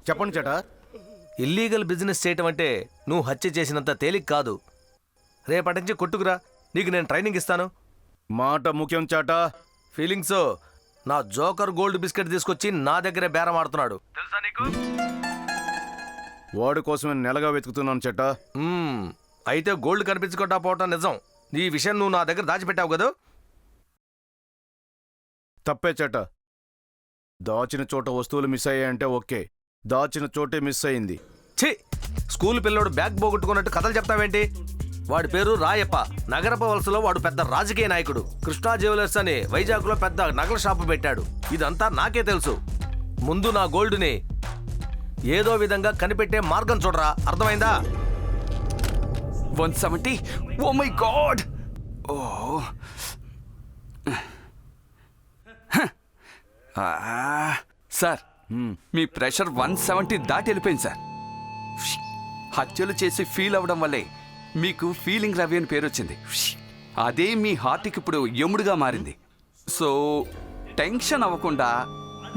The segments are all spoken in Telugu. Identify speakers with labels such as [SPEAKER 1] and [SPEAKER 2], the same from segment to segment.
[SPEAKER 1] చెప్పండి చేటా.
[SPEAKER 2] ఇల్లీగల్ బిజినెస్ చేయటం అంటే నువ్వు హత్య చేసినంత తేలిక కాదు. రేపటి నుంచి కొట్టుకురా, నీకు నేను ట్రైనింగ్ ఇస్తాను.
[SPEAKER 1] మాట ముఖ్యం చాటా.
[SPEAKER 2] ఫీలింగ్స్ నా జోకర్ గోల్డ్ బిస్కెట్ తీసుకొచ్చి నా దగ్గరే బేరం ఆడుతున్నాడు, తెలుసా నీకు?
[SPEAKER 1] వాడి కోసమే నెలగా వెతుకుతున్నాను చేటా.
[SPEAKER 2] అయితే గోల్డ్ కనిపించుకుంటా పోవటం నిజం. ఈ విషయం నువ్వు నా దగ్గర దాచిపెట్టావు కదా?
[SPEAKER 1] తప్పే చేటా. దాచిన చోట వస్తువులు మిస్ అయ్యాయంటే ఓకే, దాచిన చోటే మిస్ అయింది.
[SPEAKER 2] ఛీ, స్కూల్ పిల్లోడు బ్యాగ్ పోగొట్టుకున్నట్టు కథలు చెప్తావేంటి? వాడి పేరు రాయప్ప. నగరప వలసలో వాడు పెద్ద రాజకీయ నాయకుడు. కృష్ణా జ్యువెలర్స్ అని వైజాగ్లో పెద్ద నగల షాపు పెట్టాడు. ఇదంతా నాకే తెలుసు. ముందు నా గోల్డ్ని ఏదో విధంగా కనిపెట్టే మార్గం చూడరా, అర్థమైందా?
[SPEAKER 3] 170. Oh my god. Oh sir, మీ ప్రెషర్ 170 దాటి వెళ్ళిపోయింది సార్. హత్యలు చేసి ఫీల్ అవ్వడం వల్లే మీకు ఫీలింగ్ రవి అని పేరు వచ్చింది. అదే మీ హార్ట్కి ఇప్పుడు యముడుగా మారింది. సో టెన్షన్ అవ్వకుండా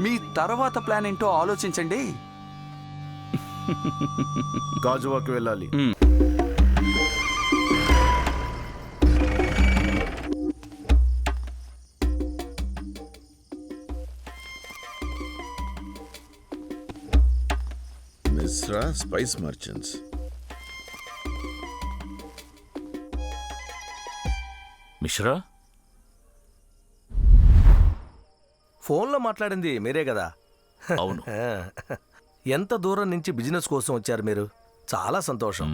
[SPEAKER 3] మీ తర్వాత ప్లాన్ ఏంటో ఆలోచించండి.
[SPEAKER 1] గాజువాకి వెళ్ళాలి.
[SPEAKER 4] Mishra spice merchants.
[SPEAKER 5] మిశ్రా,
[SPEAKER 2] ఫోన్లో మాట్లాడింది మీరే కదా?
[SPEAKER 5] అవును.
[SPEAKER 2] ఎంత దూరం నుంచి బిజినెస్ కోసం వచ్చారు మీరు? చాలా సంతోషం.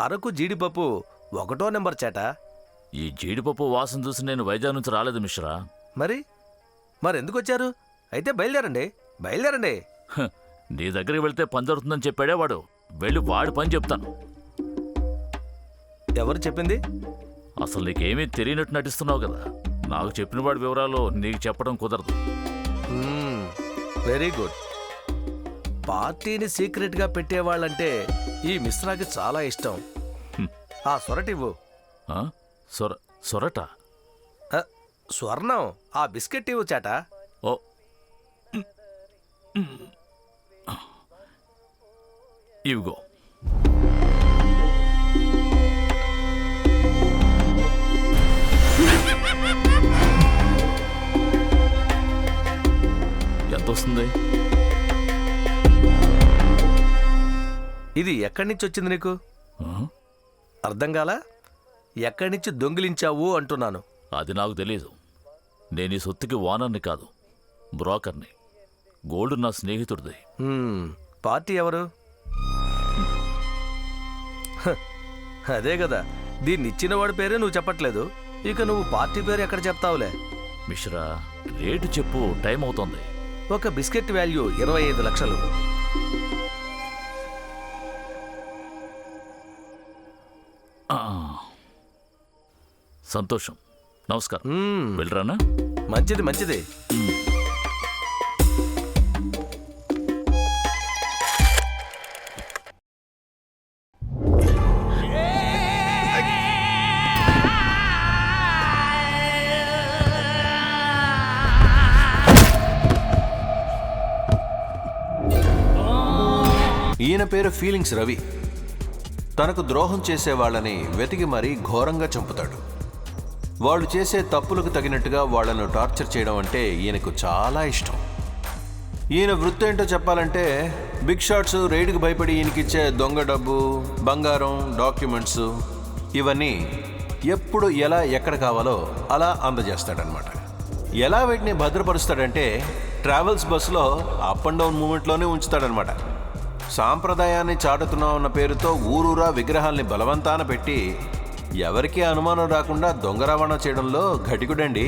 [SPEAKER 2] అరకు జీడిపప్పు 1వ నెంబర్ చేట.
[SPEAKER 5] ఈ జీడిపప్పు వాసన చూసి నేను వైజాగ్ నుంచి రాలేదు మిశ్రా.
[SPEAKER 2] మరెందుకు వచ్చారు? అయితే బయలుదేరండి.
[SPEAKER 5] నీ దగ్గరికి వెళ్తే పని జరుగుతుందని చెప్పాడే వాడు. వెళ్ళి వాడి పని చెప్తాను.
[SPEAKER 2] ఎవరు చెప్పింది?
[SPEAKER 5] అసలు నీకేమీ తెలియనట్టు నటిస్తున్నావు కదా. నాకు చెప్పిన వాడి వివరాలు నీకు చెప్పడం కుదరదు.
[SPEAKER 2] Very good. పార్టీని సీక్రెట్గా పెట్టేవాళ్ళంటే ఈ మిశ్రాకి చాలా ఇష్టం. ఆ సొరటివ్వు.
[SPEAKER 5] సొరట?
[SPEAKER 2] స్వర్ణం. ఆ బిస్కెట్ ఇవ్వు చేట.
[SPEAKER 5] ఓ, ఇవిగో. ఎంత వస్తుంది?
[SPEAKER 2] ఇది ఎక్కడి నుంచి వచ్చింది నీకు? అర్థం కాలా? ఎక్కడి నుంచి దొంగిలించావు అంటున్నాను.
[SPEAKER 5] అది నాకు తెలీదు. నేను ఈ సొత్తుకి ఓనర్ని కాదు, బ్రోకర్ని. గోల్డ్ నా స్నేహితుడిది.
[SPEAKER 2] పార్టీ ఎవరు? అదే కదా, దీన్ని ఇచ్చిన వాడి పేరే నువ్వు చెప్పట్లేదు. ఇక నువ్వు పార్టీ పేరు ఎక్కడ చెప్తావులే.
[SPEAKER 5] మిశ్రా, రేటు చెప్పు, టైం అవుతోంది.
[SPEAKER 2] ఒక బిస్కెట్ వాల్యూ 25 లక్షలు.
[SPEAKER 5] సంతోషం. నమస్కారం. వెళ్ళరానా?
[SPEAKER 2] మంచిది.
[SPEAKER 6] ఈయన పేరు ఫీలింగ్స్ రవి. తనకు ద్రోహం చేసే వాళ్ళని వెతికి మరీ ఘోరంగా చంపుతాడు. వాళ్ళు చేసే తప్పులకు తగినట్టుగా వాళ్లను టార్చర్ చేయడం అంటే ఈయనకు చాలా ఇష్టం. ఈయన వృత్తి ఏంటో చెప్పాలంటే, బిగ్ షాట్స్ రైడ్కి భయపడి ఈయనకిచ్చే దొంగ డబ్బు, బంగారం, డాక్యుమెంట్స్ ఇవన్నీ ఎప్పుడు ఎలా ఎక్కడ కావాలో అలా అందజేస్తాడనమాట. ఎలా వీటిని భద్రపరుస్తాడంటే ట్రావెల్స్ బస్సులో అప్ అండ్ డౌన్ మూమెంట్లోనే ఉంచుతాడనమాట. సాంప్రదాయాన్ని చాటుతున్నామన్న పేరుతో ఊరూరా విగ్రహాల్ని బలవంతాన పెట్టి ఎవరికీ అనుమానం రాకుండా దొంగ రవాణా చేయడంలో ఘటికుడండి.